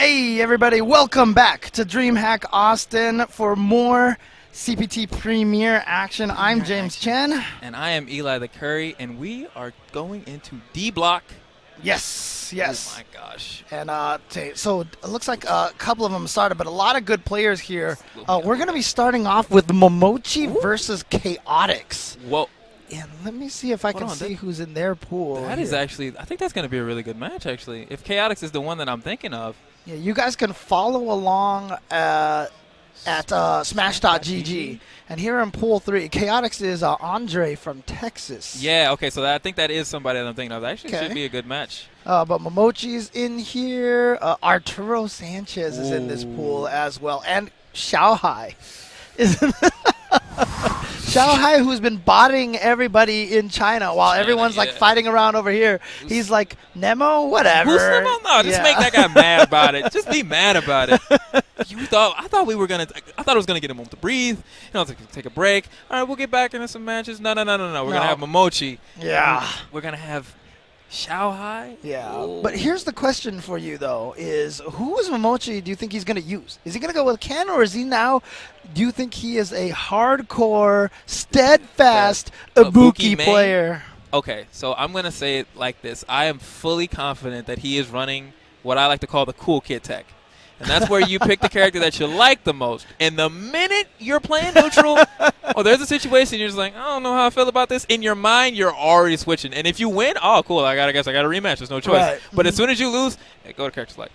Hey everybody, welcome back to Dreamhack Austin for more CPT Premier action. I'm James Chen. And I am Eli the Curry, and we are going into D block. Yes, yes. Oh my gosh. And so it looks like a couple of them started, but a lot of good players here. We're going to be starting off with Momochi versus Chaotix. Whoa. And let me see if I can see who's in their pool. That is actually, I think that's going to be a really good match, actually. If Chaotix is the one that I'm thinking of. Yeah, you guys can follow along at smash.gg. And here in Pool 3, Chaotix is Andre from Texas. Yeah, okay, so I think that is somebody that I'm thinking of. That actually should be a good match. But Momochi's in here. Arturo Sanchez is in this pool as well. And Xiaohai is in Xiaohai, who's been botting everybody in China while everyone's like fighting around over here. He's like, Nemo, whatever. Who's Nemo? No, just make that guy mad about it. Just be mad about it. I thought it was gonna get him to breathe. To take a break. All right, we'll get back into some matches. No. We're gonna have Momochi. Yeah. We're gonna have Xiaohai. Yeah. Ooh. But here's the question for you though: is who is Momochi? Do you think he's gonna use? Is he gonna go with Ken, or is he now? Do you think he is a hardcore, steadfast Ibuki player? Okay, so I'm gonna say it like this: I am fully confident that he is running what I like to call the cool kid tech. And that's where you pick the character that you like the most. And the minute you're playing neutral, or there's a situation you're just like, I don't know how I feel about this. In your mind, you're already switching. And if you win, oh, cool, I guess I got a rematch. There's no choice. Right. But as soon as you lose, go to character select.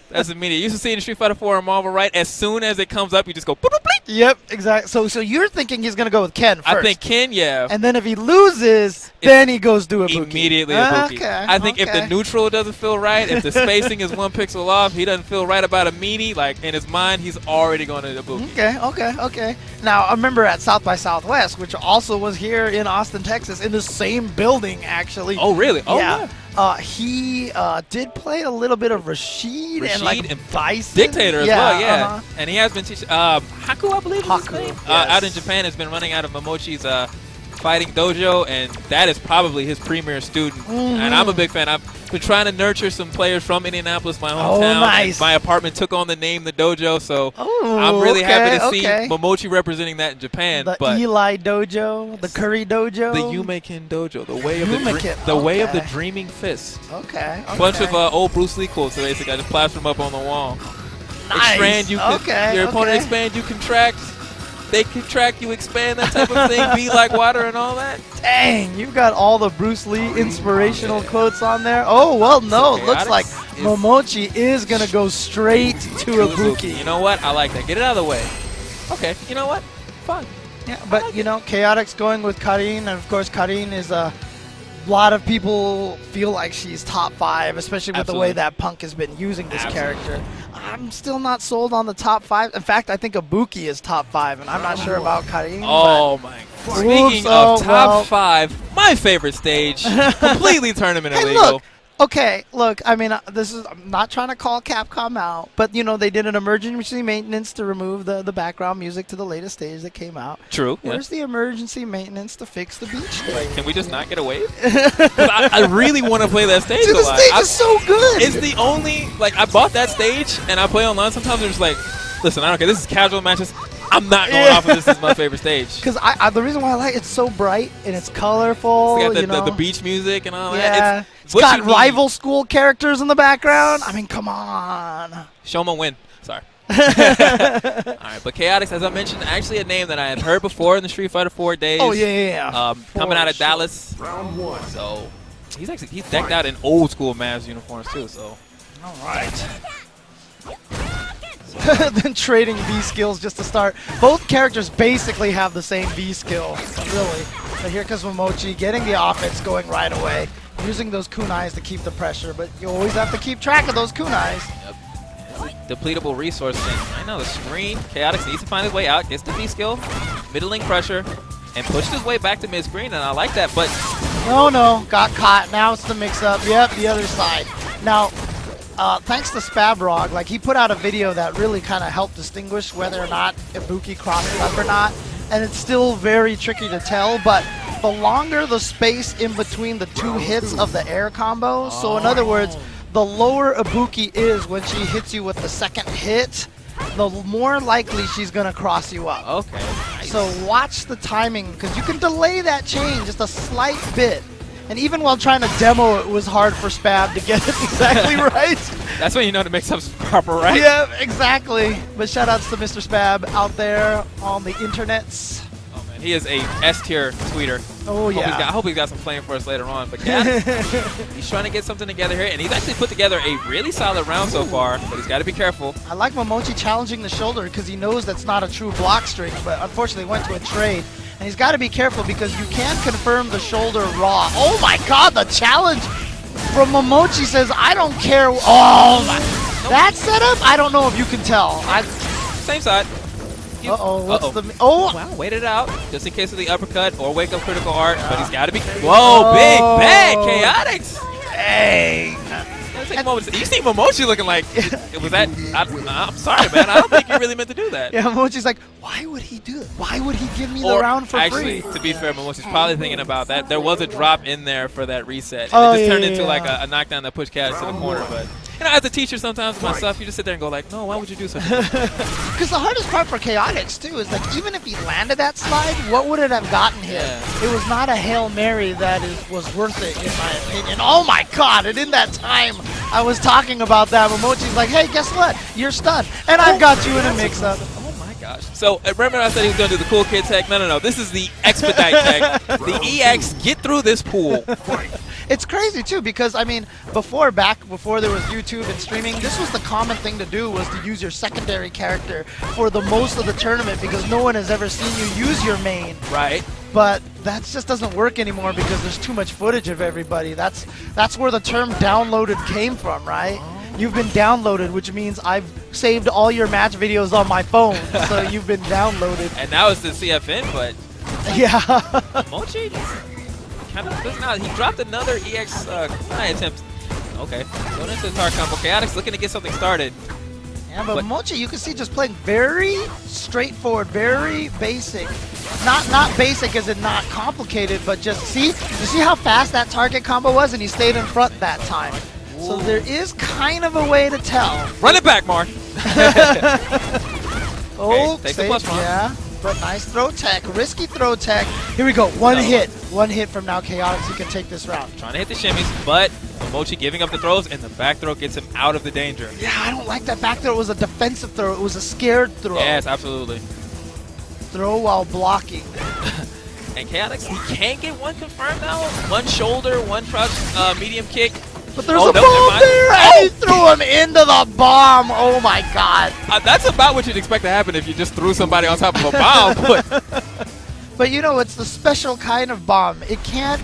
That's immediate. You used to see in Street Fighter 4 or Marvel, right? As soon as it comes up, you just go, boop, boop, bleep. Yep, exactly. So you're thinking he's going to go with Ken first. I think Ken, yeah. And then if he loses, then he goes to Ibuki. Immediately Ibuki. Okay, I think if the neutral doesn't feel right, if the spacing is 1 pixel off, he doesn't feel right about a meanie, like in his mind, he's already going to Ibuki. Okay. Now, I remember at South by Southwest, which also was here in Austin, Texas, in the same building, actually. Oh, really? Oh, yeah. He did play a little bit of Rashid and Bison. Dictator as well, yeah. And he has been teaching Haku, I believe is his name. Yes. Out in Japan, has been running out of Momochi's fighting dojo, and that is probably his premier student. And I'm a big fan. I've been trying to nurture some players from Indianapolis, my hometown. Oh, nice. My apartment took on the name The Dojo, so I'm really happy to see Momochi representing that in Japan. The Eli Dojo, the Curry Dojo, the Yumekin Dojo, the way of the dreaming fist. Okay. Bunch of old Bruce Lee quotes. So basically, I just plaster them up on the wall. Nice. Expand, your opponent expand, you contract. They contract, you expand, that type of thing. Be like water and all that. Dang, you got all the Bruce Lee inspirational quotes on there. Oh, well, no. Looks like Momochi is going to go straight to Ibuki. You know what? I like that. Get it out of the way. Okay. You know what? Fine. Yeah, but, Chaotix going with Karin. And, of course, Karin is a lot of people feel like she's top 5, especially with the way that Punk has been using this character. I'm still not sold on the top 5. In fact, I think Ibuki is top 5, and I'm not sure about Karin. Oh, my God. Speaking of top 5, my favorite stage, completely tournament illegal. Look, I mean, I'm not trying to call Capcom out, but, they did an emergency maintenance to remove the background music to the latest stage that came out. True. Where's the emergency maintenance to fix the beach stage? Can we just not get a wave? I really want to play that stage. Dude, the stage is so good. It's the only, I bought that stage, and I play online sometimes, and it's like, listen, I don't care. This is casual matches. I'm not going off of this as my favorite stage. Because the reason why I like it's so bright and it's colorful. It's got the beach music and all that. Yeah. It's got rival school characters in the background. I mean, come on. Shoma win. Sorry. All right, but Chaotix, as I mentioned, actually a name that I had heard before in the Street Fighter 4 days. Oh, yeah. Coming out of Dallas. Round 1. So he's decked out in old school Mavs uniforms, too. So. All right. Then trading V skills just to start. Both characters basically have the same V skill, really. So here comes Momochi getting the offense going right away, using those kunais to keep the pressure, but you always have to keep track of those kunais. Yep. It's a depletable resource thing. I know the screen. Chaotix needs to find his way out, gets the V skill, middling pressure, and pushed his way back to mid-screen, and I like that, but... No, got caught. Now it's the mix-up. Yep, the other side. Now, thanks to Spabrog, he put out a video that really kind of helped distinguish whether or not Ibuki crossed it up or not. And it's still very tricky to tell, but the longer the space in between the 2 hits of the air combo, so in other words, the lower Ibuki is when she hits you with the second hit, the more likely she's going to cross you up. Okay. Nice. So watch the timing, because you can delay that chain just a slight bit. And even while trying to demo, it was hard for Spab to get it exactly right. That's when you know to make stuff proper, right? Yeah, exactly. But shout outs to Mr. Spab out there on the internets. Oh, man. He is a S-tier tweeter. Oh, yeah. I hope he's got some flame for us later on. But yeah, he's trying to get something together here. And he's actually put together a really solid round so far. But he's got to be careful. I like Momochi challenging the shoulder because he knows that's not a true block string. But unfortunately went to a trade. And he's got to be careful because you can confirm the shoulder raw. Oh my god, the challenge from Momochi says, I don't care. Oh my. Nope. That setup, I don't know if you can tell. Same side. Uh-oh, what's the... Oh! Wow, wait it out just in case of the uppercut or wake up critical art. But he's got to be... Whoa, big bag, Chaotix. Dang. You see Momochi looking like, was that, I'm sorry, man. I don't think you really meant to do that. Yeah, Momochi's like, why would he do it? Why would he give me the round for free? Actually, to be fair, Momochi's probably thinking about that. There was a drop in there for that reset. And it just turned into like a knockdown that pushed Chaotix to the corner. But, you know, as a teacher sometimes myself, you just sit there and go like, no, why would you do something? Because the hardest part for Chaotix, too, is like, even if he landed that slide, what would it have gotten him? Yeah. It was not a Hail Mary that was worth it, in my opinion. Oh my god, and in that time, I was talking about that. Momochi's like, hey, guess what? You're stunned. And I've got you in a mix-up. Oh my gosh. So, remember I said he was going to do the cool kid tech? No. This is the expedite tech. The EX, get through this pool. It's crazy, too, because, I mean, before there was YouTube and streaming, this was the common thing to do, was to use your secondary character for the most of the tournament because no one has ever seen you use your main. Right. But that just doesn't work anymore because there's too much footage of everybody. That's where the term downloaded came from, right? You've been downloaded, which means I've saved all your match videos on my phone, so you've been downloaded. And now it's the CFN, but yeah, Mochi kind of does not. He dropped another EX attempt. Okay, going into the tar combo. Chaotix looking to get something started. Yeah, but Mochi, you can see just playing very straightforward, very basic. Not basic as in not complicated, but just you see how fast that target combo was, and he stayed in front that time. Ooh. So there is kind of a way to tell. Run it back, Mark. Oh, take the plus one. Yeah, but nice throw tech, risky throw tech. Here we go, one hit from now Chaotix. He can take this round. Trying to hit the shimmies, but Momochi giving up the throws, and the back throw gets him out of the danger. Yeah, I don't like that back throw. It was a defensive throw. It was a scared throw. Yes, absolutely. Throw while blocking. And Chaotix, he can get one confirmed now. One shoulder, one crouch, medium kick. But there's a bomb there, and he threw him into the bomb. Oh my god. That's about what you'd expect to happen if you just threw somebody on top of a bomb. But you know, it's the special kind of bomb. It can't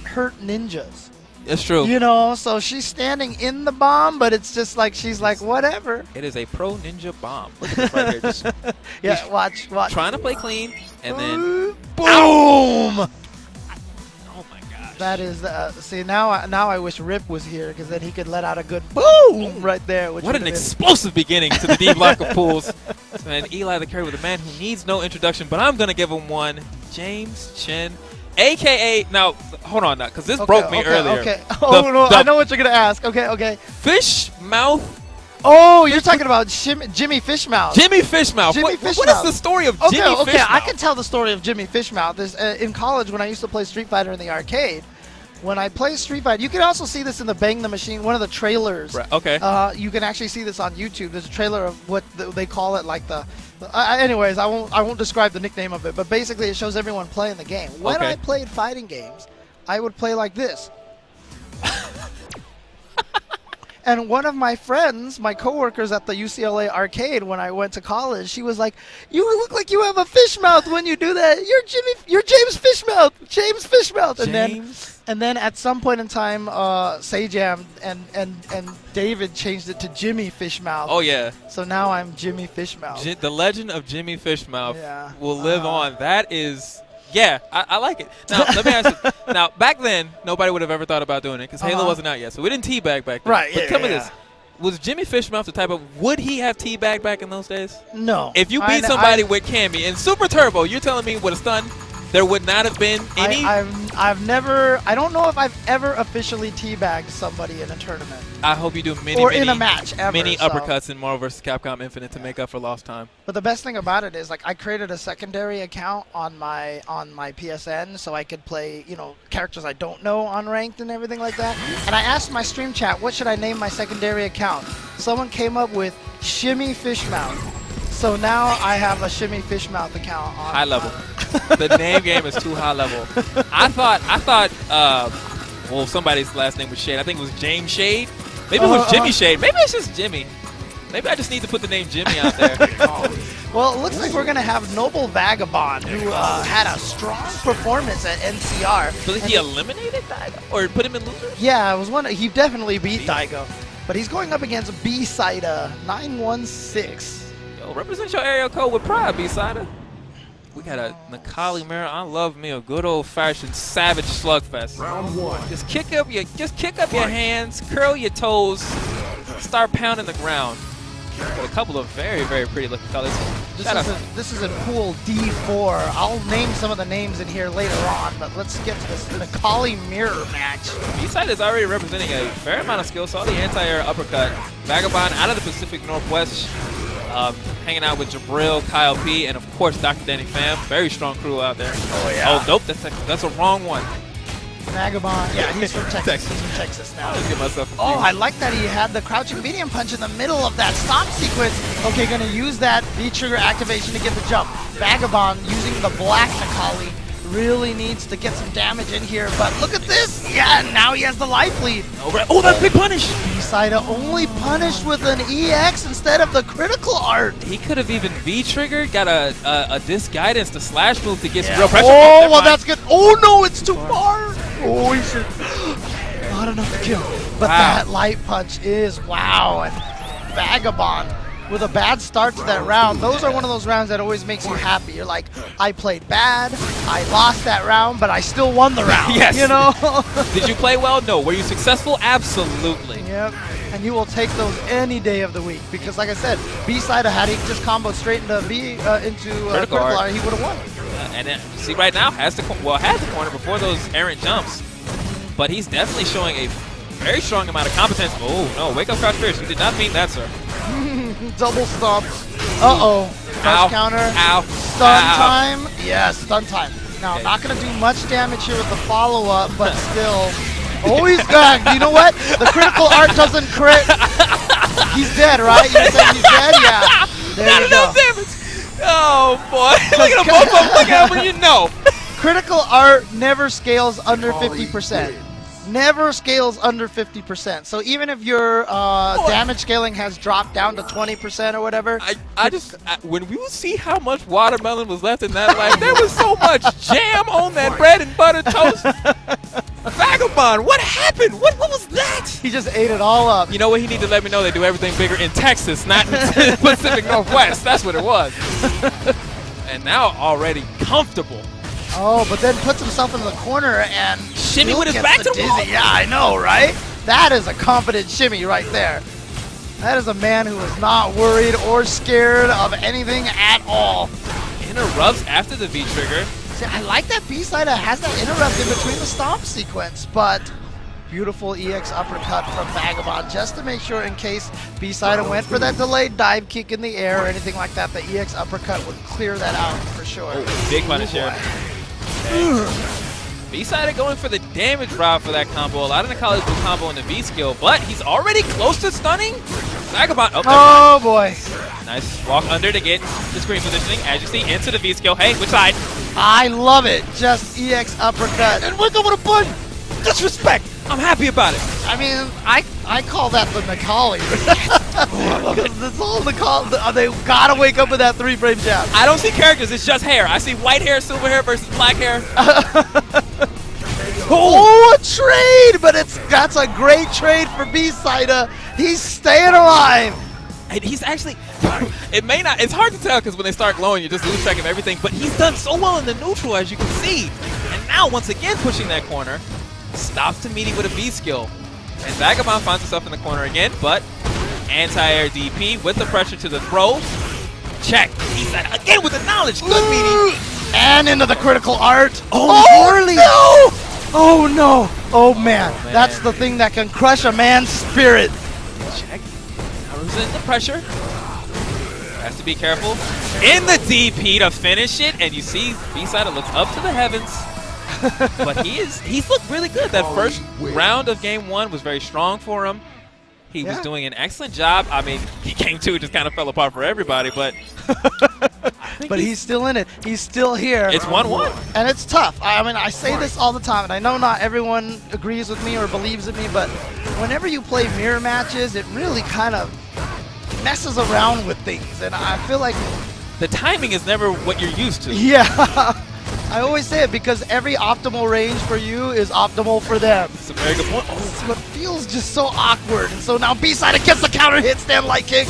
hurt ninjas. It's true. You know, so she's standing in the bomb, but it's just like she's like, whatever. It is a pro ninja bomb. Look at this right here. Just, yeah, watch. Trying to play clean, and then boom. Oh my gosh. That is see now I wish Rip was here because then he could let out a good boom right there. Which what an explosive beginning to the D block of pools. And Eli the carry with a man who needs no introduction, but I'm gonna give him one. James Chen. AKA, now, hold on now, because this broke me earlier. Okay, oh, I know what you're going to ask. Okay. Fish Mouth. Oh, you're talking about Jimmy Fishmouth. Jimmy Fishmouth. What is the story of Jimmy Fishmouth? Okay, I can tell the story of Jimmy Fishmouth. In college, when I used to play Street Fighter in the arcade, when I play Street Fighter, you can also see this in the Bang the Machine, one of the trailers. Right, okay. You can actually see this on YouTube. There's a trailer of what they call it, like the... anyways, I won't describe the nickname of it, but basically it shows everyone playing the game. When I played fighting games, I would play like this. And one of my friends, my coworkers at the UCLA arcade when I went to college, she was like, "You look like you have a fish mouth when you do that. You're James Fishmouth. James Fishmouth." And then at some point in time, Sajam and David changed it to Jimmy Fishmouth. Oh yeah. So now I'm Jimmy Fishmouth. The legend of Jimmy Fishmouth will live on. That is. Yeah, I like it. Now, let me ask you. Now, back then, nobody would have ever thought about doing it because Halo wasn't out yet, so we didn't teabag back then. Right, but tell me this. Was Jimmy Fishmouth the type of, would he have teabag back in those days? No. If you beat somebody with Cammy in Super Turbo, you're telling me with a stun There would not have been any. I don't know if I've ever officially teabagged somebody in a tournament. I hope you do many, or many, in a match ever, many so. uppercuts in Marvel vs. Capcom Infinite to make up for lost time. But the best thing about it is, like, I created a secondary account on my PSN so I could play, you know, characters I don't know on ranked and everything like that. And I asked my stream chat, what should I name my secondary account? Someone came up with Shimmy Fishmouth. So now I have a Shimmy Fishmouth account on high level. The name game is too high level. I thought well, somebody's last name was Shade. I think it was James Shade. Maybe it was Jimmy Shade. Maybe it's just Jimmy. Maybe I just need to put the name Jimmy out there. Well, it looks like we're going to have Noble Vagabond, who had a strong performance at NCR. But he eliminated Daigo? Or put him in losers? Yeah, it was one. He definitely beat Daigo. But he's going up against B-Sida 916. Yo, represent your area code with pride, B-Sida. We got a Nakali mirror. I love me a good old-fashioned savage slugfest. Round one. Just kick up your hands, curl your toes, start pounding the ground. With a couple of very, very pretty looking colors. This is a cool D4. I'll name some of the names in here later on, but let's get to this Nakali mirror match. B-Side is already representing a fair amount of skill. Saw the anti-air uppercut. Vagabond out of the Pacific Northwest. Hanging out with Jabril, Kyle P, and of course Dr. Danny Pham. Very strong crew out there. Oh yeah. Oh nope, that's a wrong one. Vagabond. Yeah, he's from Texas. He's from Texas now. Let's get myself. Oh, I like that he had the crouching medium punch in the middle of that stomp sequence. Okay, gonna use that V-trigger activation to get the jump. Vagabond using the black Nakali really needs to get some damage in here, but look at this! Yeah, now he has the life lead. Oh, that big punish! B-Sida only punished with an EX instead of the critical art. He could have even V-triggered, got a disc guidance, the slash move to get some real pressure. Oh, well that's good. Oh no, it's too far. Oh, he should. Not enough to kill. But that light punch is wow. And Vagabond with a bad start to that round. Those are one of those rounds that always makes you happy. You're like, I played bad, I lost that round, but I still won the round. Yes. You know? Did you play well? No. Were you successful? Absolutely. Yep. And you will take those any day of the week because, like I said, B-Sida, had he just comboed straight into critical art, he would have won. And then, see, right now had the corner before those errant jumps, but he's definitely showing a very strong amount of competence. Oh no! Wake up, crouch fierce. You did not mean that, sir. Double stomp. Uh-oh. Crouch counter. Ow. Stun time. Yeah, stun time. Now, not going to do much damage here with the follow-up, but still. Oh, he's back. You know what? The critical art doesn't crit. He's dead, right? You're saying he's dead? Yeah. There Not you enough go. damage. Oh, boy. Look at them both of them. Look at them, you know. Critical art never scales under 50%. Never scales under 50%. So even if your damage scaling has dropped down to 20% or whatever. When we would see how much watermelon was left in that life, there was so much jam on that bread and butter toast. Vagabond, what happened? What was that? He just ate it all up. You know what? He need to let me know they do everything bigger in Texas, not in the Pacific Northwest. That's what it was. And now already comfortable. Oh, but then puts himself in the corner and shimmy with his back to the wall. Yeah, I know, right? That is a confident shimmy right there. That is a man who is not worried or scared of anything at all. Interrupts after the V-trigger. See, I like that B-Sida has that interrupt in between the stomp sequence, but beautiful EX uppercut from Vagabond just to make sure in case B-Sida went for that delayed dive kick in the air or anything like that, the EX uppercut would clear that out for sure. Oh, big punish here. B-Sida going for the damage route for that combo. A lot of the college will combo in the V skill, but he's already close to stunning. Vagabond. Oh boy. Nice walk under to get the screen positioning. As you see, into the V skill. Hey, which side? I love it. Just EX uppercut. And we're going to punch. Disrespect. I'm happy about it. I mean, I call that the Nakali. That's all Nakali. They gotta wake up with that 3-frame jab. I don't see characters. It's just hair. I see white hair, silver hair versus black hair. Oh, a trade! But that's a great trade for B-Sida. He's staying alive. And he's actually, it may not, it's hard to tell because when they start glowing, you just lose track of everything. But he's done so well in the neutral, as you can see. And now, once again, pushing that corner. Stops to meet him with a V skill. And Vagabond finds himself in the corner again, but anti-air DP with the pressure to the throw. Check. He's again with the knowledge. Good meaty. And into the critical art. Oh, Early. no! Oh no! Oh man. Oh, man. That's the thing that can crush a man's spirit. Check. Now resisting the pressure. Has to be careful. In the DP to finish it, and you see B-Side looks up to the heavens. But he's looked really good. That first round of game 1 was very strong for him. He was doing an excellent job. I mean, game 2 just kind of fell apart for everybody, but but he's still in it. He's still here. It's 1-1. And it's tough. I mean, I say this all the time, and I know not everyone agrees with me or believes in me, but whenever you play mirror matches, it really kind of messes around with things. And I feel like the timing is never what you're used to. Yeah. I always say it because every optimal range for you is optimal for them. It's a very good point. So it feels just so awkward. And so now B-Side gets the counter hit, stand light kick.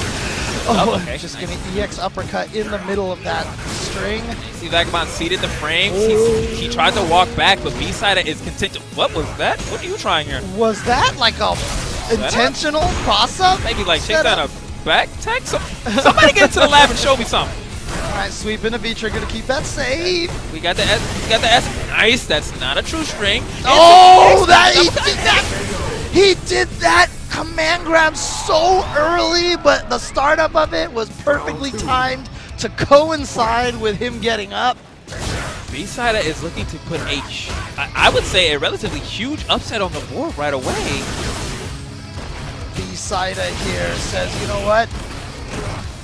Oh, okay. Just getting EX uppercut in the middle of that string. See Vagabond seated the frames. He tried to walk back, but B-Side is content. What was that? What are you trying here? Was that like a intentional cross-up? Maybe like chase down a back tech? Somebody get into the lab and show me something. All right, sweep in a V-trigger to keep that safe. We got the S. We got the S. Nice. That's not a true string. Oh, he did that. He did that command grab so early, but the startup of it was perfectly timed to coincide with him getting up. B-Side is looking to put I would say a relatively huge upset on the board right away. B-Side here says, you know what?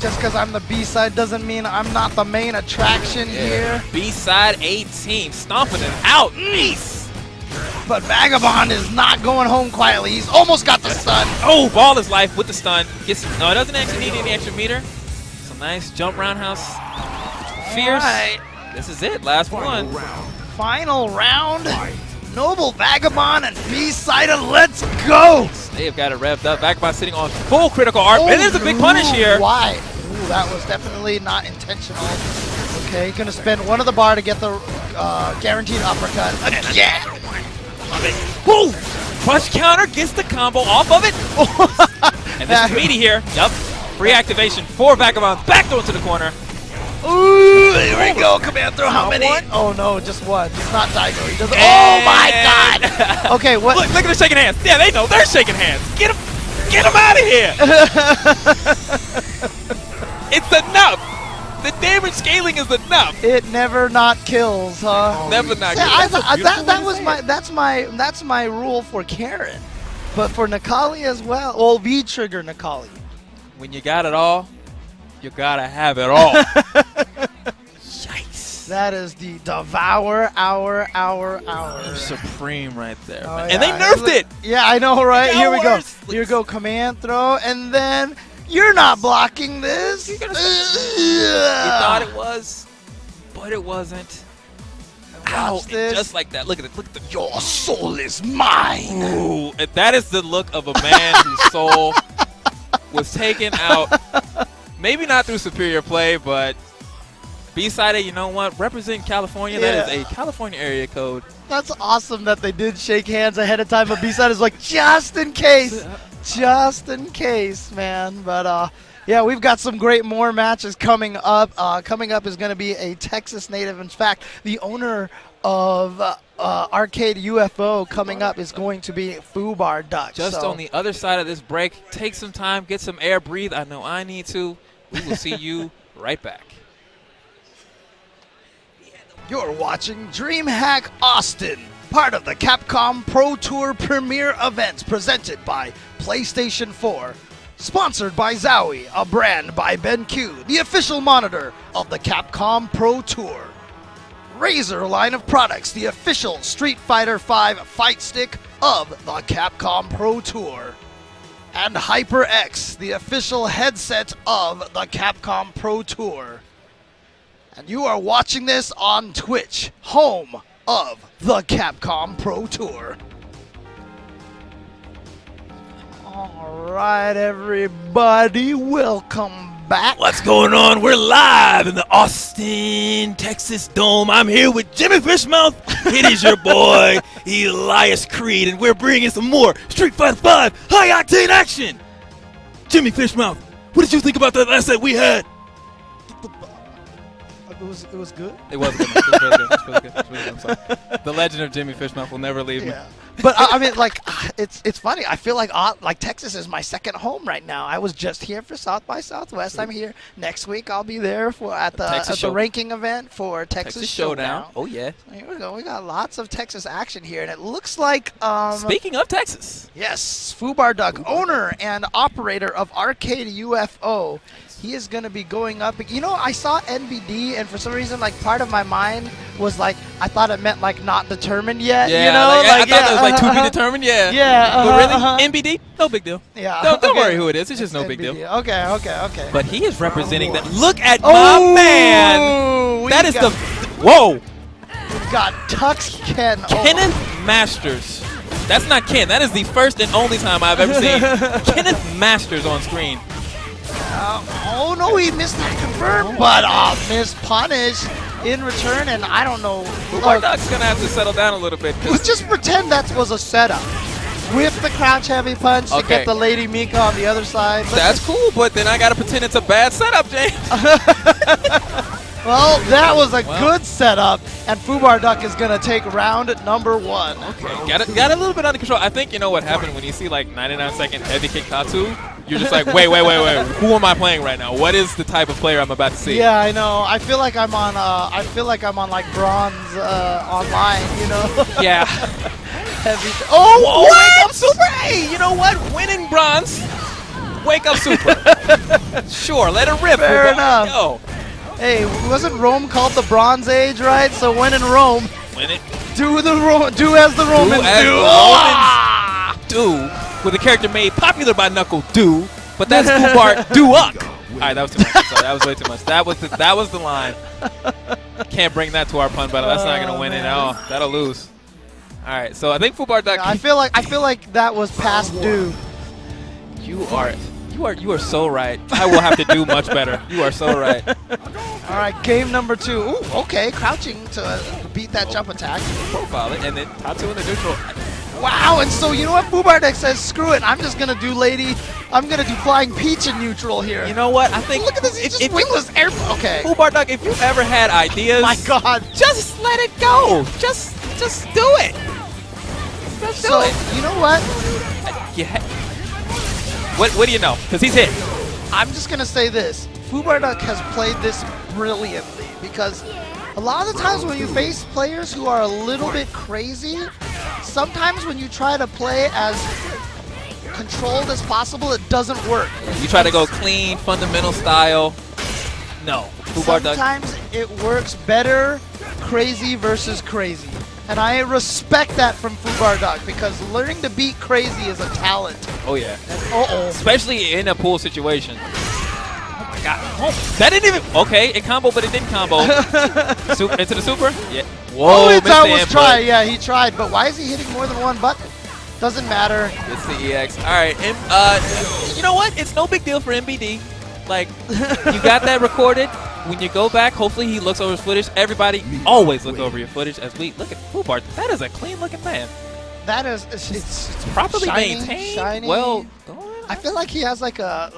Just because I'm the B-Side doesn't mean I'm not the main attraction here. B-Side 18, stomping it out. Nice. But Vagabond is not going home quietly. He's almost got the stun. Oh, ball is life with the stun. No, it doesn't actually need any extra meter. Some nice jump roundhouse. Fierce. Right. This is it. Last one. Final round. Noble Vagabond and B-Side, let's go. They've got it revved up. Vagabond sitting on full critical art. It is a big punish here. Why? Ooh, that was definitely not intentional. Okay, gonna spend one of the bar to get the guaranteed uppercut. Again! Woo! Crush counter gets the combo off of it. And this is meaty here. Yup. Free activation for Vagabond. Backdoor into the corner. Ooh, here we go. Command throw. How many? Oh no, just one. It's not Daigo. He doesn't. Oh my god! Okay, what? Look at them shaking hands. Yeah, they know they're shaking hands. Get them out of here. It's enough. The damage scaling is enough. It never not kills, huh? Never not kills. That's my rule for Karen, but for Nakali as well. Well, V trigger Nakali. When you got it all, you gotta have it all. Yikes. That is the devour hour. Supreme right there. Oh, and they nerfed it. Yeah, I know, right? Here we go. Worse. Here we go. Command throw, and then you're not blocking this. You thought it was, but it wasn't. Ow, Watch this. Just like that. Look at it. Look at the. Your soul is mine. Ooh, and that is the look of a man whose soul was taken out. Maybe not through superior play, but B-Side, you know what? Representing California, that is a California area code. That's awesome that they did shake hands ahead of time, but B-Side is like, just in case. Just in case, man. But, yeah, we've got some more matches coming up. Coming up is going to be a Texas native. In fact, the owner of Arcade UFO coming up is going to be Fubar Dutch. Just on the other side of this break, take some time, get some air, breathe. I know I need to. We will see you right back. You're watching Dreamhack Austin, part of the Capcom Pro Tour Premier Events presented by PlayStation 4. Sponsored by Zowie, a brand by BenQ, the official monitor of the Capcom Pro Tour. Razer line of products, the official Street Fighter V fight stick of the Capcom Pro Tour. And HyperX, the official headset of the Capcom Pro Tour. And you are watching this on Twitch, home of the Capcom Pro Tour. All right, everybody, welcome back. What's going on? We're live in the Austin, Texas Dome. I'm here with Jimmy Fishmouth. It is your boy, Elias Creed, and we're bringing some more Street Fighter V high-octane action. Jimmy Fishmouth, what did you think about that last set we had? it was good. It was good. It was really good. It was really good. It was really good. I'm sorry. The legend of Jimmy Fishmouth will never leave me. Yeah. But I mean, like, it's funny. I feel like Texas is my second home right now. I was just here for South by Southwest. I'm here next week. I'll be there at the ranking event for Texas Showdown. Oh yeah. So here we go. We got lots of Texas action here, and it looks like. Speaking of Texas. Yes, Fubar Duck, owner and operator of Arcade UFO. He is going to be going up. You know, I saw NBD, and for some reason, like, part of my mind was like, I thought it meant like not determined yet. Yeah, you know, I thought that was like to be determined. Yeah. Yeah. But really, NBD, no big deal. Yeah. Don't worry who it is. It's just no big NBD. deal. Okay. But he is representing that. Look at my man. That is whoa. We've got Tux Ken. Kenneth Masters. That's not Ken. That is the first and only time I've ever seen Kenneth Masters on screen. Oh no, he missed that confirm, but missed punish in return, and I don't know. Fubar Duck's gonna have to settle down a little bit. Let's just pretend that was a setup. Whip the crouch heavy punch to get the Lady Mika on the other side. That's cool, but then I gotta pretend it's a bad setup, James. Well, that was a good setup, and Fubar Duck is gonna take round number 1. Okay, got a little bit under control. I think you know what happened when you see like 99-second heavy kick Tatsu. You're just like, wait. Who am I playing right now? What is the type of player I'm about to see? Yeah, I know. I feel like I'm on. Like bronze online. You know. Yeah. Heavy. Oh, Wake Up Super! Hey, you know what? Winning bronze. Wake Up Super. Sure, let it rip. Fair enough. Go. Hey, wasn't Rome called the Bronze Age, right? So when in Rome, win it. Do as the Romans do. Do with a character made popular by Knuckle Do, but that's Fubar Do-Up. All right, that was too much. Sorry, that was way too much. That was the line. Can't bring that to our pun battle. That's not gonna win it. Oh, that'll lose. All right, so I think Fubar Duck. I feel like that was past due. You are so right. I will have to do much better. You are so right. All right, game number 2. Ooh, okay, crouching to beat that jump attack. Profile it, and then Tatsu in the neutral. Wow, and so you know what? Fubar Duck says, screw it. I'm just going to do I'm going to do Flying Peach in neutral here. You know what? I think. Look at this. He's just wingless air. Okay. Fubar Duck, if you ever had ideas. My God. Just let it go. Just do it. Just do it. You know what? Yeah. What do you know? Because he's hit. I'm just going to say this. Fubar Duck has played this brilliantly because a lot of the times when you face players who are a little bit crazy, sometimes when you try to play as controlled as possible, it doesn't work. You try to go clean, fundamental style. No. Fubar Duck. Sometimes it works better crazy versus crazy. And I respect that from Fubar Duck because learning to beat crazy is a talent. Oh, yeah. Uh-oh. Especially in a pool situation. Oh, my God. Oh, that didn't even... Okay, it combo, but it didn't combo. Into the super? Yeah. Whoa, missed the input. Try. Yeah, he tried. But why is he hitting more than one button? Doesn't matter. It's the EX. All right. And, you know what? It's no big deal for MBD. Like, you got that recorded. When you go back, hopefully he looks over his footage. Everybody always look over your footage as we look at Fubar. That is a clean-looking man. That is, it's properly shiny, maintained. Shiny. Well, I feel like he has like a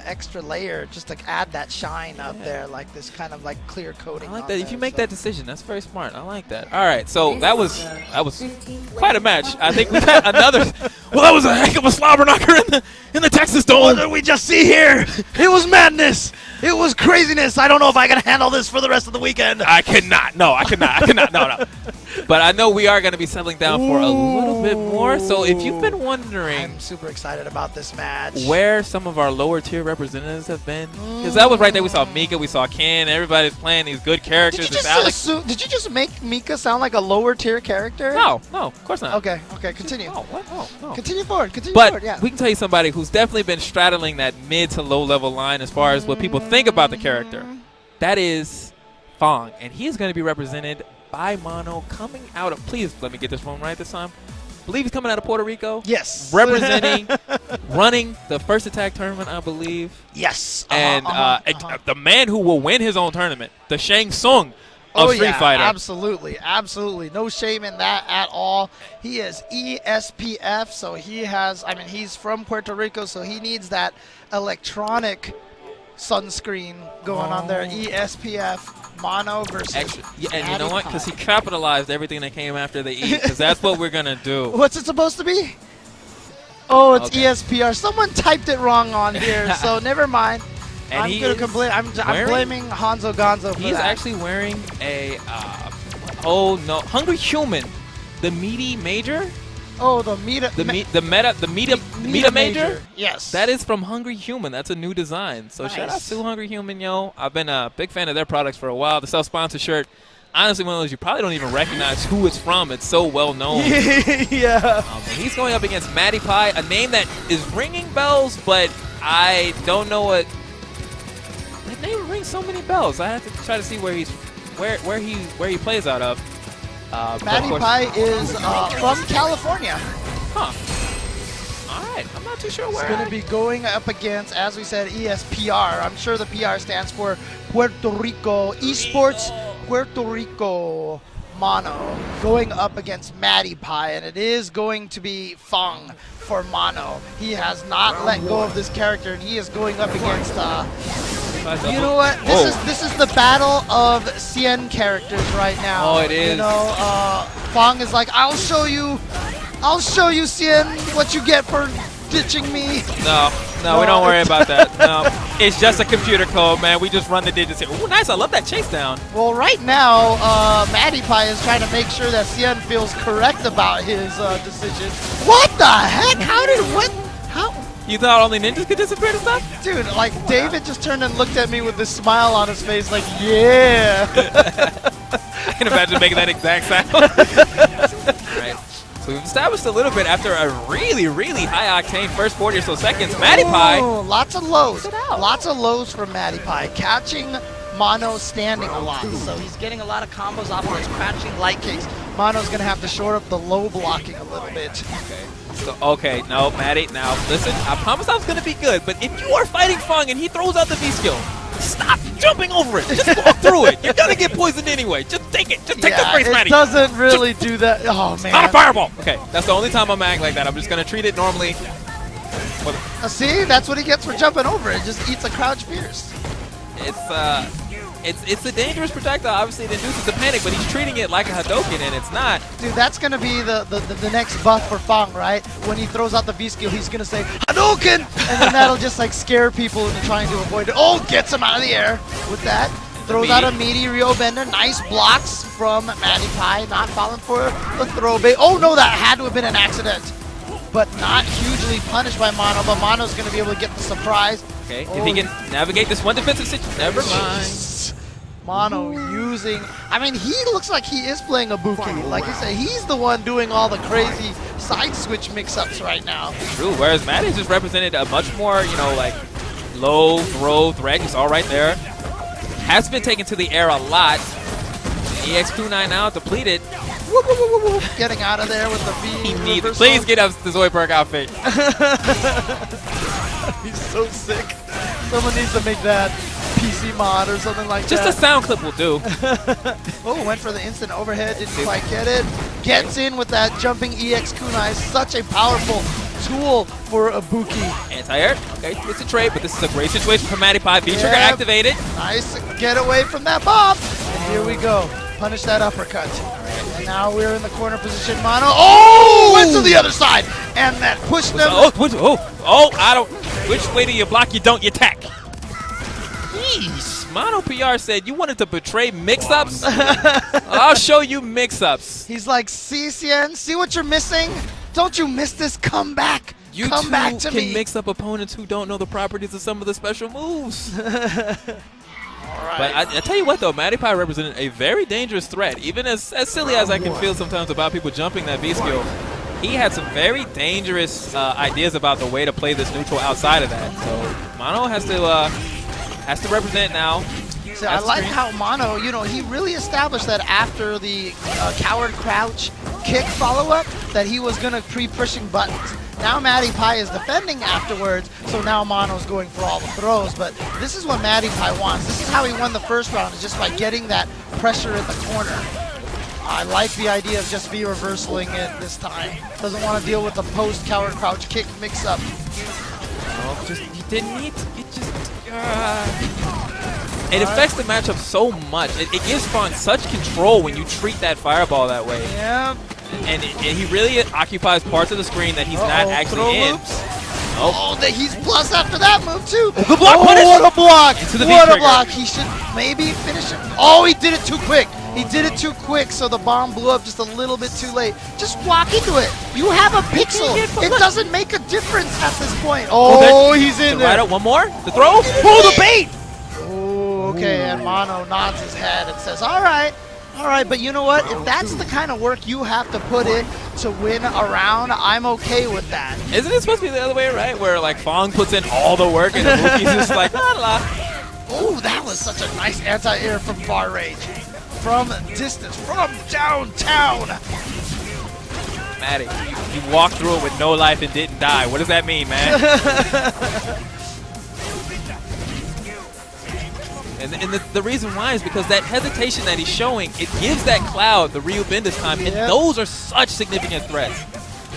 extra layer just to add that shine up there, like this kind of like clear coating. I like that. If you make that decision, that's very smart. I like that. All right, so that was quite a match. I think we had another. Well, that was a heck of a slobber knocker in the Texas Dome. What did we just see here? It was madness. It was craziness. I don't know if I can handle this for the rest of the weekend. I cannot. No, I cannot. No. But I know we are going to be settling down for a little bit more. So if you've been wondering, I'm super excited about this match. Where some of our lower tier representatives have been, because that was right there. We saw Mika, we saw Ken. Everybody's playing these good characters. Did you just make Mika sound like a lower tier character? No, of course not. Okay, continue. No. Continue forward. But yeah. we can tell you somebody who's definitely been straddling that mid to low level line as far as what people think about the character. That is Fong, and he is going to be represented by Mono, coming out of, please let me get this one right this time. I believe he's coming out of Puerto Rico. Yes. Representing, running the First Attack tournament, I believe. Yes. And the man who will win his own tournament, the Shang Tsung of Street Fighter. Absolutely. No shame in that at all. He is ESPF, so he's from Puerto Rico, so he needs that electronic sunscreen going on there. ESPF Mono versus. Actually, yeah, and you Matty know what? Pie. Because he capitalized everything that came after the E, because that's what we're going to do. What's it supposed to be? Oh, it's Okay. ESPR. Someone typed it wrong on here, so never mind. And I'm he gonna is complain. I'm wearing- blaming Hanzo Gonzo for He's that. actually wearing a, oh no, Hungry Human, the meaty major, Oh, the Meta. the Meta major. Yes. That is from Hungry Human. That's a new design. So shout out Nice. to Hungry Human, yo. I've been a big fan of their products for a while. The self-sponsor shirt, honestly, one of those you probably don't even recognize who it's from. It's so well known. Yeah. And he's going up against Matty Pie, a name that is ringing bells, but I don't know what. That name rings so many bells. I have to try to see where he plays out of. But of Matty course- Pie is from California. Huh. All right. I'm not too sure He's where. going to be going up against, as we said, ESPR. I'm sure the PR stands for Puerto Rico Esports Puerto Rico Mono, going up against Matty Pie, and it is going to be Fong for Mono. He has not let go of this character, and he is going up against. You know what? This is the battle of CN characters right now. Oh, it is. You know, Fong is like, I'll show you, CN, what you get for ditching me. No, we don't worry about that. No, it's just a computer code, man. We just run the digits here. Ooh, nice. I love that chase down. Well, right now, Matty Pie is trying to make sure that CN feels correct about his decision. What the heck? How? You thought only ninjas could disappear and stuff? Dude, like, David just turned and looked at me with this smile on his face, like, yeah. I can imagine making that exact sound. Right. So we've established a little bit after a really, really high octane first 40 or so seconds. Matty Pie. Ooh, lots of lows. Sit out. Lots of lows from Matty Pie. Catching Mono standing a lot. So he's getting a lot of combos off of those crouching light kicks. Mono's going to have to shore up the low blocking a little bit. Okay. So, okay, no, Matty, now listen, I promised I was going to be good, but if you are fighting Fong and he throws out the V-skill, stop jumping over it. Just walk through it. You're going to get poisoned anyway. Just take it. Just take the face, Matty. It doesn't really do that. Oh, man. Not a fireball. Okay, that's the only time I'm acting like that. I'm just going to treat it normally. See, that's what he gets for jumping over it. Just eats a crouch pierce. It's a dangerous projectile. Obviously, it induces the panic, but he's treating it like a Hadoken, and it's not. Dude, that's going to be the next buff for Fong, right? When he throws out the V-skill, he's going to say, Hadouken! And then that'll just, like, scare people into trying to avoid it. Oh, gets him out of the air with that. Throws out a meaty Rio Bender. Nice blocks from Matty Pie. Not falling for the throw bait. Oh, no, that had to have been an accident. But not hugely punished by Mono, but Mono's going to be able to get the surprise. Okay, if he can navigate this one defensive situation, never mind. Mono using, I mean, he looks like he is playing a Buki. Like you said, he's the one doing all the crazy side switch mix-ups right now. True, whereas Matty just represented a much more, you know, like, low throw threat. He's all right there. Has been taken to the air a lot. EX29 now depleted. Whoop, whoop, whoop, whoop, whoop. Getting out of there with the V. He needs it. reversal. Please get up the Zoidberg outfit. He's so sick. Someone needs to make that PC mod or something like Just a that. sound clip will do. Oh, went for the instant overhead. Didn't quite get it. Gets in with that jumping EX kunai. Such a powerful tool for a Buki. Anti-air. Okay, it's a trade, but this is a great situation for Matty Pie. V-trigger Yeah. activated. Nice get away from that bomb. And here we go. Punish that uppercut. And now we're in the corner position. Mono. Oh! Went to the other side. And that pushed them. I don't. Which way do you block? You don't. You tack. Yeesh. Mono PR said you wanted to betray mix-ups. I'll show you mix-ups. He's like, see, Cien, see what you're missing? Don't you miss this comeback? You Come two back to can me. mix up opponents who don't know the properties of some of the special moves. All But I tell you what, though, Matty Pie represented a very dangerous threat. Even as silly as I can feel sometimes about people jumping that V-skill, he had some very dangerous ideas about the way to play this neutral outside of that. So Mono has to represent now. So I like how Mono, you know, he really established that after the coward crouch kick follow-up that he was going to pre-pushing buttons. Now Matty Pie is defending afterwards, so now Mono's going for all the throws. But this is what Matty Pie wants. This is how he won the first round, is just by getting that pressure in the corner. I like the idea of just V-reversaling it this time. Doesn't want to deal with the post-coward crouch kick mix-up. Oh, you didn't need to. It affects the matchup so much. It gives Spawn such control when you treat that fireball that way. Yeah. And he really occupies parts of the screen that he's not actually in. Oh, he's plus after that move too. Oh, good block, punish. What a block! Into the What a V-trigger. block! He should maybe finish it. Oh, he did it too quick. He did it too quick, so the bomb blew up just a little bit too late. Just walk into it. You have a pixel. It doesn't make a difference at this point. Oh, he's in there. Right up, one more. The throw. Pull the bait. Oh, okay. And Mono nods his head and says, "All right." All right, but you know what? If that's the kind of work you have to put in to win a round, I'm okay with that. Isn't it supposed to be the other way, right? Where like Fong puts in all the work and Ibuki's just like, la la. Oh, that was such a nice anti-air from far range. From distance, from downtown. Matty, you walked through it with no life and didn't die. What does that mean, man? And the reason why is because that hesitation that he's showing, it gives that Cloud the Ryu Bendis time, and those are such significant threats.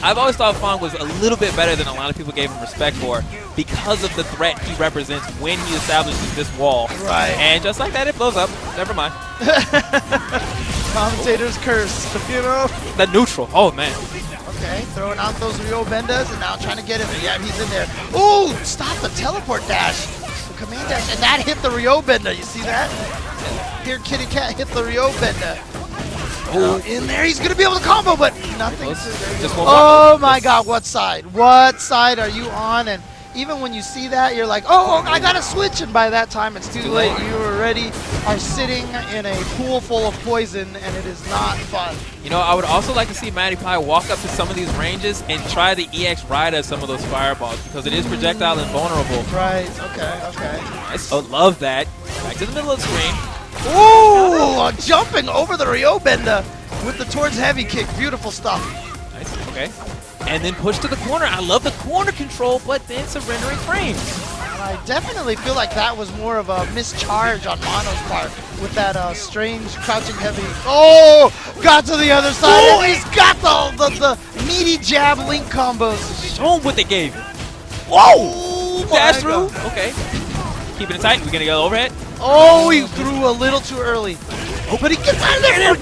I've always thought Fong was a little bit better than a lot of people gave him respect for because of the threat he represents when he establishes this wall. Right. And just like that, it blows up. Never mind. Commentator's curse, you know? The neutral. Oh, man. Okay, throwing out those Ryo Bendas and now trying to get him. Yeah, he's in there. Ooh, stop the teleport dash. Command dash, and that hit the Ryo Benda. You see that? Here, Kitty Cat hit the Ryo Benda. Oh, in there, he's gonna be able to combo, but nothing. Just one oh my God, what side? What side are you on? And even when you see that, you're like, oh, I gotta switch, and by that time, it's too late. You already are sitting in a pool full of poison, and it is not fun. You know, I would also like to see Matty Pie walk up to some of these ranges and try the EX ride at some of those fireballs because it is projectile invulnerable. Right, okay. Nice. Oh, love that. Back to the middle of the screen. Ooh, jumping over the Ryo Benda with the towards heavy kick. Beautiful stuff. Nice, okay. And then push to the corner. I love the corner control, but then surrendering frames. I definitely feel like that was more of a mischarge on Mono's part with that strange crouching heavy. Oh, got to the other side. Oh, And he's got the meaty jab link combos. Show him what they gave you. Whoa! Dash through. Okay. Keeping it tight. We're going to go overhead. Oh, he threw a little too early. Oh, but he gets out of there.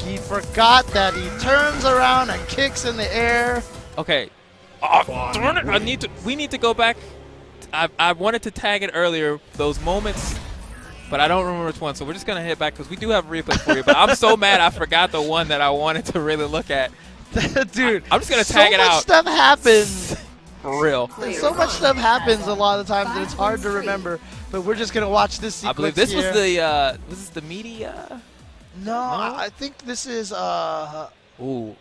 He forgot that he turns around and kicks in the air. Okay. Oh, darn it. We need to go back. I wanted to tag it earlier, those moments, but I don't remember which one. So we're just going to hit back because we do have a replay for you. But I'm so mad I forgot the one that I wanted to really look at. Dude, I'm just going to tag it out. So much stuff happens. For real. So much stuff happens a lot of times that it's hard to remember. But we're just going to watch this sequence. I believe this here. was this is the media. No, I think this is Ooh.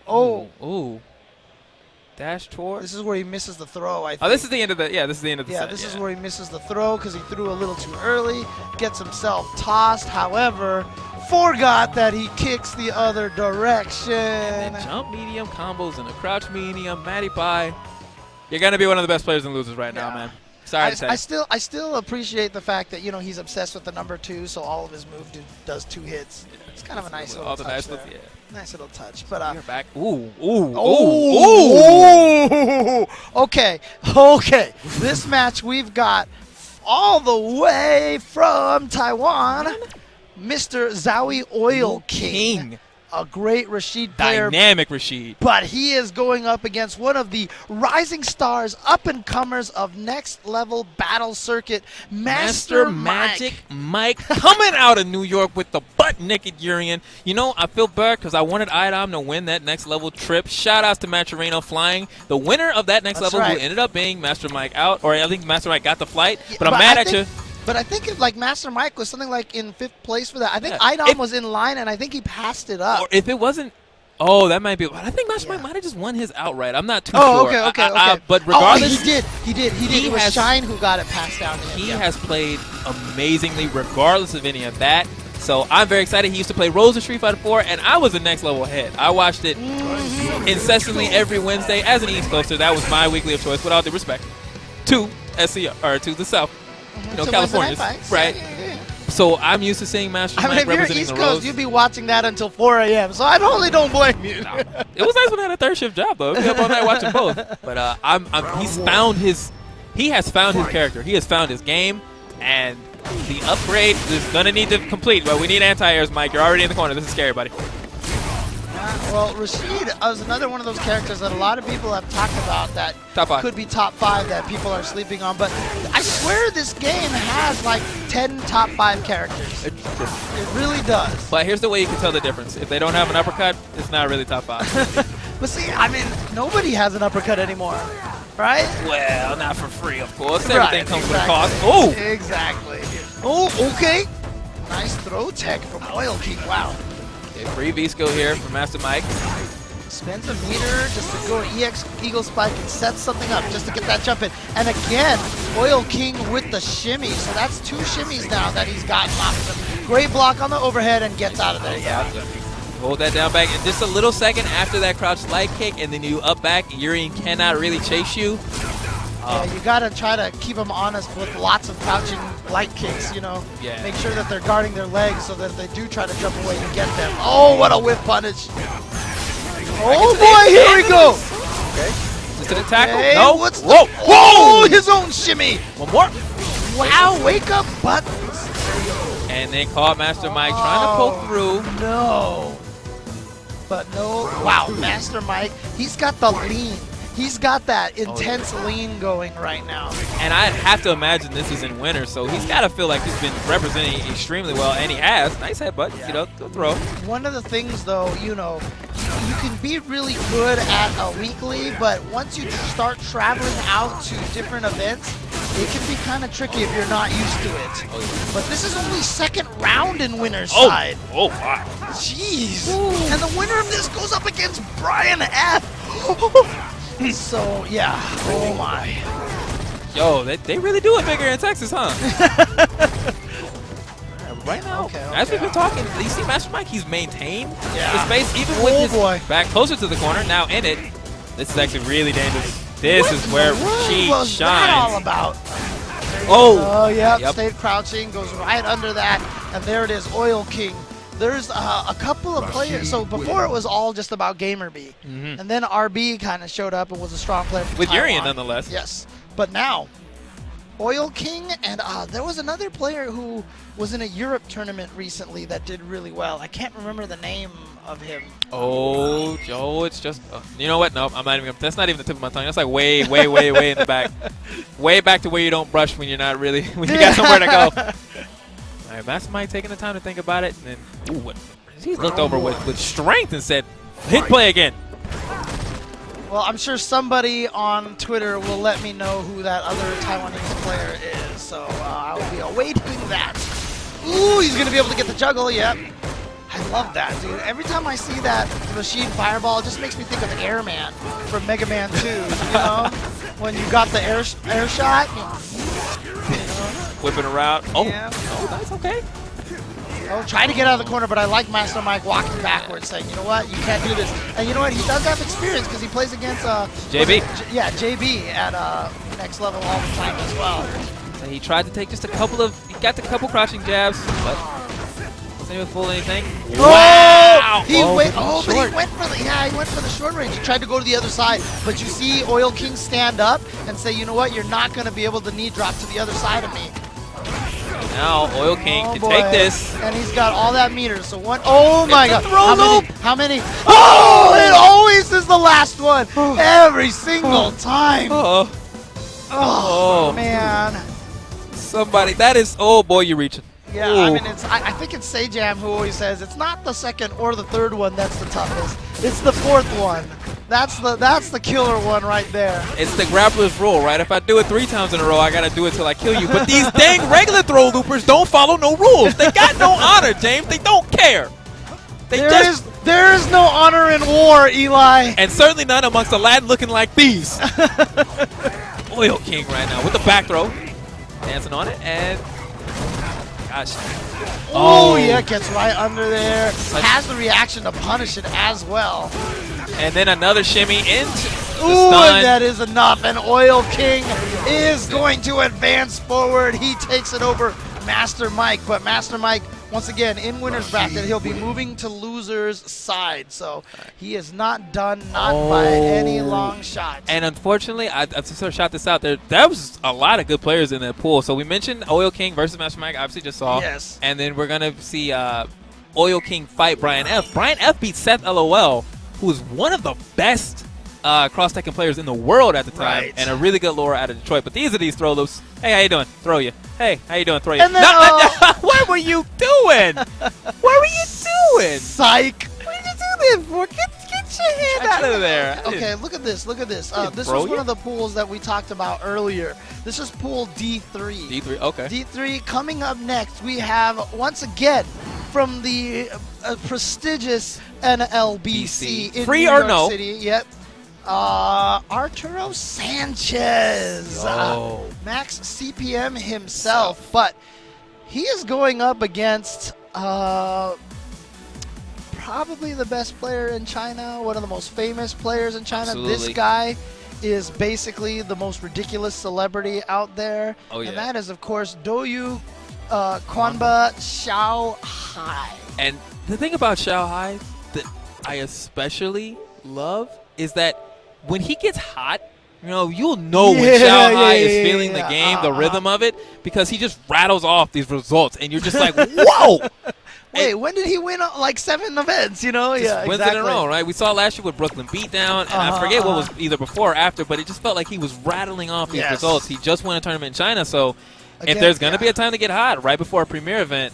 Dash toward. This is where he misses the throw, I think. Oh, this is the end of the this is the end of the set. This is where he misses the throw because he threw a little too early, gets himself tossed, however, forgot that he kicks the other direction. And then jump medium combos and a crouch medium. Matty Pie, you're going to be one of the best players and losers right now, man. Sorry to say. I still appreciate the fact that, he's obsessed with the number 2, so all of his move does 2 hits. It's kind of a nice little touch there. Nice little touch. But you're back. Ooh. Ooh. Okay. This match we've got all the way from Taiwan, Mr. Zowie Oil King. A great Rashid player. Dynamic Rashid. But he is going up against one of the rising stars, up-and-comers of Next Level Battle Circuit, Master Magic Mike, coming out of New York with the butt-naked Urian. I feel bad because I wanted Idom to win that Next Level trip. Shout-outs to Maturino flying. The winner of that Next Level who ended up being Master Mike out, or I think Master Mike got the flight, but I'm mad at you. But I think Master Mike was something like in 5th place for that. I think Idom was in line, and I think he passed it up. Or if it wasn't, that might be. I think Master Mike might have just won his outright. I'm not too sure. Okay. But regardless, he did. It was Shine who got it passed down to him. He has played amazingly, regardless of any of that. So I'm very excited. He used to play Rose in Street Fighter 4, and I was a Next Level head. I watched it incessantly every Wednesday as an East Coaster. That was my weekly of choice, with all due respect to SCR or to the South. California, right? Yeah. So I'm used to seeing Master Mike if you're representing East the Coast, Rose. you'd be watching that until 4 a.m. So I totally don't blame you. No. It was nice when I had a third shift job, though. I'd be up all night watching both. But he has found his character. He has found his game. And the upgrade is going to need to complete, but we need anti-airs, Mike. You're already in the corner. This is scary, buddy. Well, Rashid is another one of those characters that a lot of people have talked about that Top 5. could be top 5 that people are sleeping on. But I swear this game has like 10 top 5 characters. It really does. But here's the way you can tell the difference. If they don't have an uppercut, it's not really top 5. But see, I mean, nobody has an uppercut anymore, right? Well, not for free, of course. Right, Everything comes with a exactly. cost. Oh! Exactly. Oh, okay. Nice throw tech from Oil King. Wow. Okay, free V-skill here from Master Mike. Spends a meter just to go EX Eagle Spike and set something up just to get that jump in. And again, Oil King with the shimmy. So that's 2 shimmies now that he's gotten off of him. Great block on the overhead and gets out of there. Yeah. Hold that down back. And just a little second after that crouch slide kick, and then you up back, Urian cannot really chase you. Yeah, you gotta try to keep them honest with lots of crouching light kicks, you know. Yeah. Make sure that they're guarding their legs so that if they do try to jump away, you get them. Oh, what a whip punish. Oh boy, here we go. Okay. Just an tackle. Hey, No. what's Whoa. the, whoa, his own shimmy. One more. Wow, wake up buttons. And they caught Master Mike trying to poke through. No. But no, wow, Master Mike, he's got the lean. He's got that intense lean going right now. And I have to imagine this is in winter, so he's got to feel like he's been representing extremely well, and he has. Nice headbutt, you know, good throw. One of the things, though, you know, you can be really good at a weekly, but once you start traveling out to different events, it can be kind of tricky if you're not used to it. Oh, yeah. But this is only second round in winner's side. Oh, wow. Jeez. Ooh. And the winner of this goes up against Brian F. So, yeah. Oh, my. Yo, they really do it bigger in Texas, huh? Right now, as we've been talking, you see Master Mike, he's maintained his space even with his back closer to the corner. Now in it, this is actually really dangerous. This is where she shines. That all about? Oh, yep. Stayed crouching, goes right under that, and there it is, Oil King. There's a couple of players. So before it was all just about Gamer B, and then RB kind of showed up and was a strong player from with Taiwan. Urian nonetheless. Yes, but now Oil King and there was another player who was in a Europe tournament recently that did really well. I can't remember the name of him. Oh, Joe, it's just you know what? Nope, I'm not even gonna, that's not even the tip of my tongue. That's like way in the back. Way back to where you don't brush when you're not really when you got somewhere to go. All right, Master Mike taking the time to think about it, and then ooh, he looked over with strength and said, "Hit play again." Well, I'm sure somebody on Twitter will let me know who that other Taiwanese player is, so I will be awaiting that. Ooh, he's going to be able to get the juggle, yep. I love that, dude. Every time I see that Rashid Fireball, it just makes me think of Airman from Mega Man 2, you know? When you got the air shot. You know? Whipping around. Oh, yeah. Oh, that's okay. Oh, trying to get out of the corner, but I like Master Mike walking backwards, saying, you know what, you can't do this. And you know what, he does have experience because he plays against JB. JB at next level all the time as well. So he tried to take just a couple of, he got the couple crouching jabs, but wasn't able to fool anything. Wow! He went for the short range. He tried to go to the other side, but you see Oil King stand up and say, you know what, you're not going to be able to knee drop to the other side of me. Now Oil King can take this. And he's got all that meter. So one, oh my god. How many? Oh! Oh, it always is the last one. Every single time. Oh, man. Somebody, that is, oh boy, you're reaching. Yeah, I mean, I think it's Sajam who always says it's not the second or the third one that's the toughest. It's the fourth one. That's the killer one right there. It's the grappler's rule, right? If I do it 3 times in a row, I gotta do it till I kill you. But these dang regular throw loopers don't follow no rules. They got no honor, James. They don't care. There is no honor in war, Eli. And certainly none amongst a lad looking like these. Oil King right now with the back throw. Dancing on it, and gosh. Oh, yeah, gets right under there. Has the reaction to punish it as well. And then another shimmy into the Ooh, stun. and that is enough. And Oil King is going to advance forward. He takes it over Master Mike, but Master Mike once again, in winner's bracket, he'll be moving to loser's side. So he is not done, not by any long shot. And unfortunately, I sort of shot this out there. There was a lot of good players in that pool. So we mentioned Oil King versus Master Mike, obviously just saw. Yes. And then we're going to see Oil King fight Brian F. Brian F beat Seth LOL, who was one of the best cross-Tekken players in the world at the time, Right. and a really good lure out of Detroit. But these are these throw loops. Hey, how you doing? Throw you. Hey, how you doing? Throw you. And then, what were you doing? What were you doing? Psych. What did you do this for? Get your hand out of there. Okay, look at this. Look at this. This throw was one you? of the pools that we talked about earlier. This is pool D3. D3, okay. D3 coming up next. We have, once again, from the prestigious NLBC in Free New or York no? City. Yep. Arturo Sanchez. Max CPM himself. But he is going up against probably the best player in China, one of the most famous players in China. Absolutely. This guy is basically the most ridiculous celebrity out there. Oh, yeah. And that is, of course, Douyu Quanba Xiao Hai. And the thing about Xiao Hai that I especially love is that when he gets hot, you'll know when Xiao Hai is feeling the game, the rhythm of it, because he just rattles off these results, and you're just like, whoa! Wait, when did he win like 7 events? Wins exactly. in a row, right? We saw last year with Brooklyn Beatdown, and I forget what was either before or after, but it just felt like he was rattling off these results. He just won a tournament in China, so if there's going to be a time to get hot right before a premier event,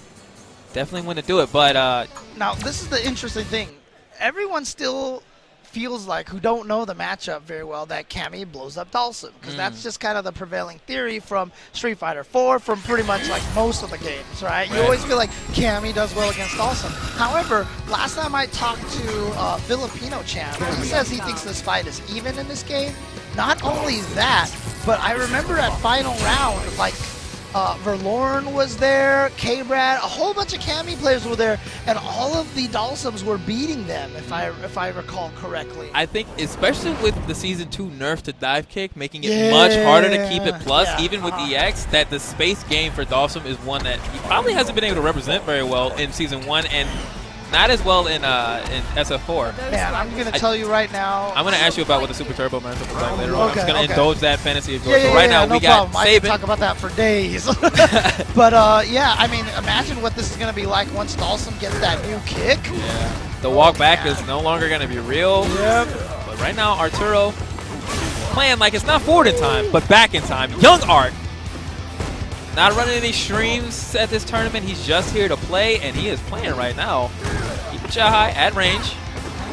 definitely want to do it. But now, this is the interesting thing. Everyone still feels like, who don't know the matchup very well, that Cammy blows up Dhalsim, because that's just kind of the prevailing theory from Street Fighter 4, from pretty much like most of the games, right? You always feel like Cammy does well against Dhalsim. However, last time I talked to Filipino Chan, he says he thinks this fight is even in this game. Not only that, but I remember at final round, like, Verlorn was there, K-Brad, a whole bunch of Cammy players were there, and all of the Dhalsims were beating them, if I recall correctly. I think, especially with the Season 2 nerf to dive kick, making it much harder to keep it plus, even with EX, that the space game for Dhalsim is one that he probably hasn't been able to represent very well in Season 1, and not as well in SF4. Man, I'm going to tell you right now. I'm going to ask you about what the Super Turbo matchup was like later on. I'm just going to indulge that fantasy of yours. Yeah, so right now, no we got problem. I can Saban. talk about that for days. But, yeah, I mean, imagine what this is going to be like once Dhalsim gets that new kick. Yeah. The walk back is no longer going to be real. Yep. But right now, Arturo playing like it's not forward in time, but back in time. Young Art. Not running any streams at this tournament. He's just here to play, and he is playing right now. Keeping Xiao Hai at range.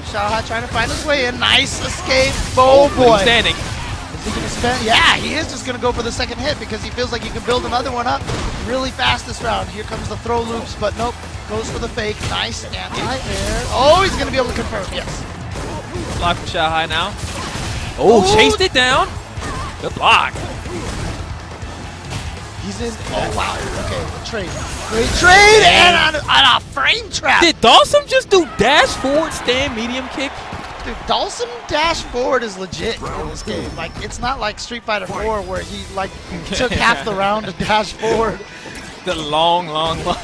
Xiao Hai trying to find his way in. Nice escape. Oh, boy. Standing. Is he going to spend? Yeah, he is just going to go for the second hit because he feels like he can build another one up really fast this round. Here comes the throw loops, but nope. Goes for the fake. Nice anti-air. Oh, he's going to be able to confirm. Yes. Block from Xiao Hai now. Oh, chased it down. Good block. He's in. Oh, wow. Okay, trade. Great trade and on a frame trap. Did Dhalsim just do dash forward, stand, medium kick? Dude, Dhalsim dash forward is legit in this game. Like, it's not like Street Fighter 4 where he, like, took half the round to dash forward. The long line. Nah,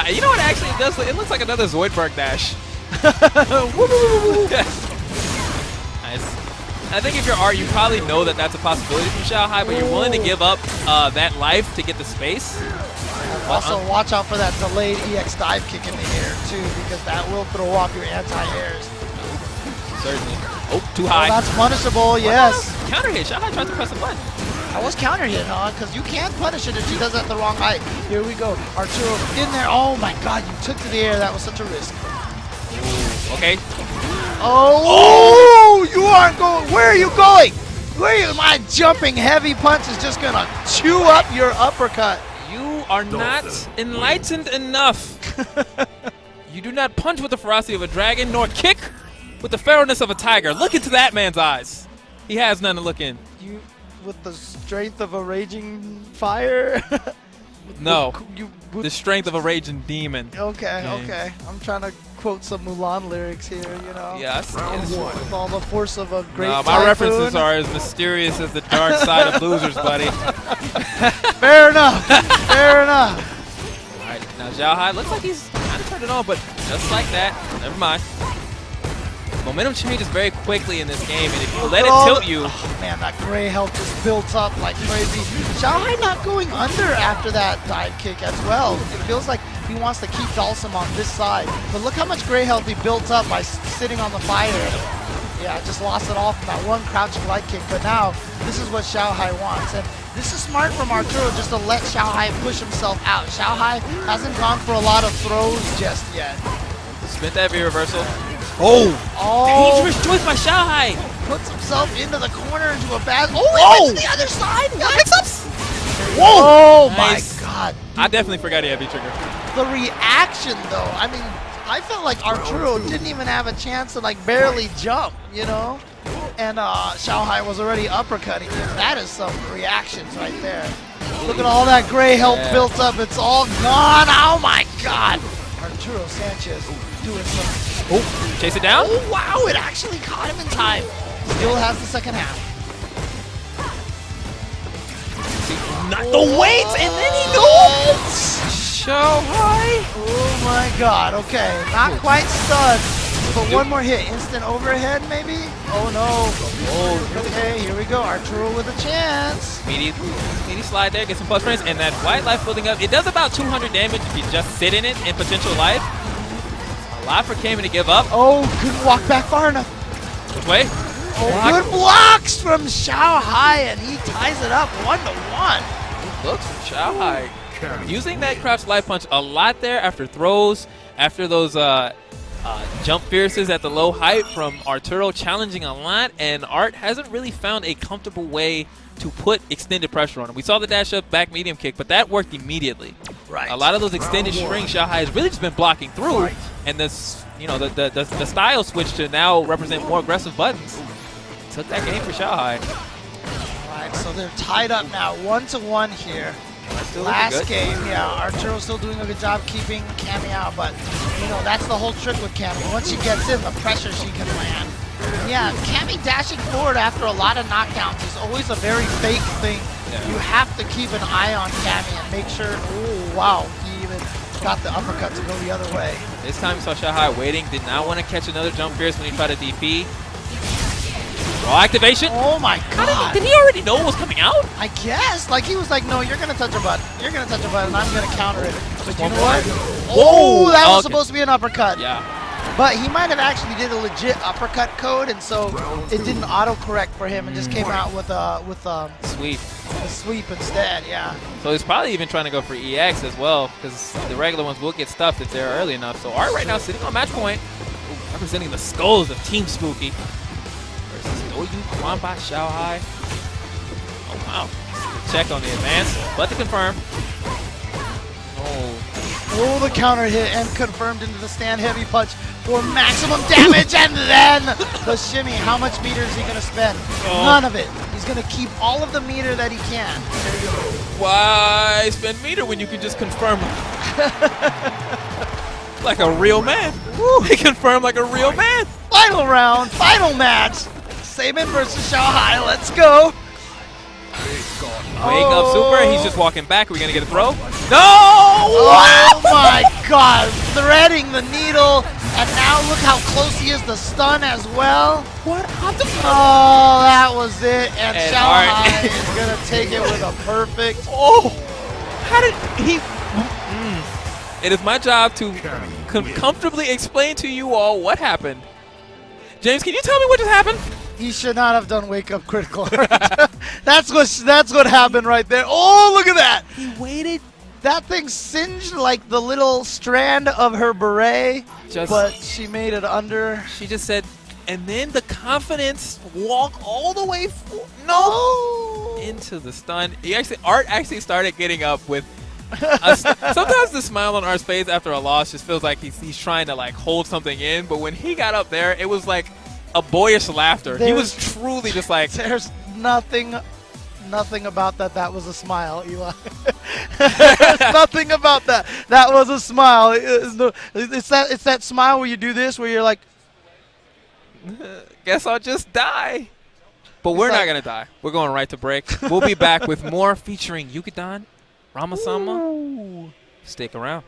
you know what actually it does? It looks like another Zoidberg dash. Nice. I think if you're Art, you probably know that that's a possibility from Xiao Hai, but you're willing to give up that life to get the space. Also, watch out for that delayed EX dive kick in the air, too, because that will throw off your anti-airs. Certainly. Oh, too high. Oh, that's punishable, yes. Counter hit. Xiao Hai tries to press the button. I was counter hit, huh? Because you can't punish it if she does it at the wrong height. Here we go. Arturo in there. Oh, my God. You took to the air. That was such a risk. Okay. Oh, you aren't going. Where are you going? Where are you? My jumping heavy punch is just going to chew up your uppercut. You are not enlightened enough. You do not punch with the ferocity of a dragon, nor kick with the feralness of a tiger. Look into that man's eyes. He has none to look in. You, with the strength of a raging fire? No. The strength of a raging demon. Okay, okay. I'm trying to quote some Mulan lyrics here, you know. Yes. With all the force of a great my typhoon. references are as mysterious as the dark side of losers, buddy. Fair enough. Fair enough. All right, Now Zhao Hai looks like he's kind of turned it on, but just like that, never mind. Momentum changes very quickly in this game, and if you let it tilt you... Oh, man, that gray health just built up like crazy. Zhao Hai not going under after that dive kick as well. It feels like he wants to keep Dalsum on this side. But look how much gray health he built up by sitting on the fire. Yeah, just lost it all from that one crouching light kick. But now, this is what Zhao Hai wants. And this is smart from Arturo just to let Zhao Hai push himself out. Zhao Hai hasn't gone for a lot of throws just yet. Spent that V reversal. Oh! Dangerous choice by Zhao Hai. Puts himself into the corner into a bad... Oh, he went to the other side! What? Mix-ups! Whoa! Oh Nice. my god. I definitely forgot he had V-trigger. The reaction, though, I mean, I felt like Arturo didn't even have a chance to, like, barely jump, you know? And Zhao Hai was already uppercutting him. That is some reactions right there. Look at all that gray health built up. It's all gone. Oh, my God. Arturo Sanchez doing some... Oh, chase it down? Oh, wow, it actually caught him in time. Still has the second half. Not the weight, and then he goes! Zhao Hai. Oh my god, okay. Not quite stunned, but one more hit. Instant overhead, maybe? Oh no. Oh, okay, here we go. Arturo with a chance. Meaty slide there, get some plus frames, and that white life building up. It does about 200 damage if you just sit in it in potential life. A lot for Cayman to give up. Oh, couldn't walk back far enough. Which way? Oh, good blocks from Zhao Hai, and he ties it up 1-1. Good looks from Zhao Hai. Using that crouch life punch a lot there after throws, after those jump fierces at the low height from Arturo, challenging a lot, and Art hasn't really found a comfortable way to put extended pressure on him. We saw the dash up back medium kick, but that worked immediately. Right. A lot of those extended strings Zhao Hai has really just been blocking through, and this, you know, the style switch to now represent more aggressive buttons took that game for Zhao Hai. All right, so they're tied up now, 1-1 here. Last game, yeah, Arturo's still doing a good job keeping Cammy out, but, you know, that's the whole trick with Cammy. Once she gets in, the pressure she can land. Yeah, Cammy dashing forward after a lot of knockdowns is always a very fake thing. Yeah. You have to keep an eye on Cammy and make sure, oh, wow, he even got the uppercut to go the other way. This time we saw Zhao Hai waiting, did not want to catch another jump fierce when he tried to DP. Raw activation. Oh my god. Did he already know what was coming out? I guess. Like, he was like, no, you're going to touch a button. You're going to touch a button. I'm going to counter it. But you know what? Oh, that was supposed to be an uppercut. Yeah. But he might have actually did a legit uppercut code, and so it didn't auto-correct for him and just came out with sweep. A sweep instead, yeah. So he's probably even trying to go for EX as well, because the regular ones will get stuffed if they're early enough. So Art right now sitting on match point, representing the skulls of Team Spooky. Versus Doyu Kwan by Zhao Hai. Oh, wow. Check on the advance, but to confirm. Oh, the counter hit and confirmed into the stand heavy punch for maximum damage, and then the shimmy. How much meter is he going to spend? None of it. He's going to keep all of the meter that he can. Why spend meter when you can just confirm? Like a real man. Woo. He confirmed like a real man. Final round, final match. Saban versus Zhao Hai. Let's go. Wake up super. He's just walking back. Are we going to get a throw? No! Oh my god. Threading the needle. And now look how close he is to stun as well. What? Oh, that was it. And Zhao Hai is going to take it with a perfect. Oh! How did he... It is my job to comfortably explain to you all what happened. James, can you tell me what just happened? He should not have done wake up critical. That's what happened right there. Oh, look at that. He waited. That thing singed like the little strand of her beret, but she made it under. She just said, and then the confidence walk all the way into the stun. Art actually started getting up with sometimes the smile on Art's face after a loss just feels like he's trying to like hold something in, but when he got up there, it was like a boyish laughter. He was truly just like... There's nothing about that was a smile, Eli. There's nothing about that. That was a smile. It's that smile where you do this, where you're like... Guess I'll just die. But we're not going to die. We're going right to break. We'll be back with more featuring Yukidan, Ramasama. Stick around.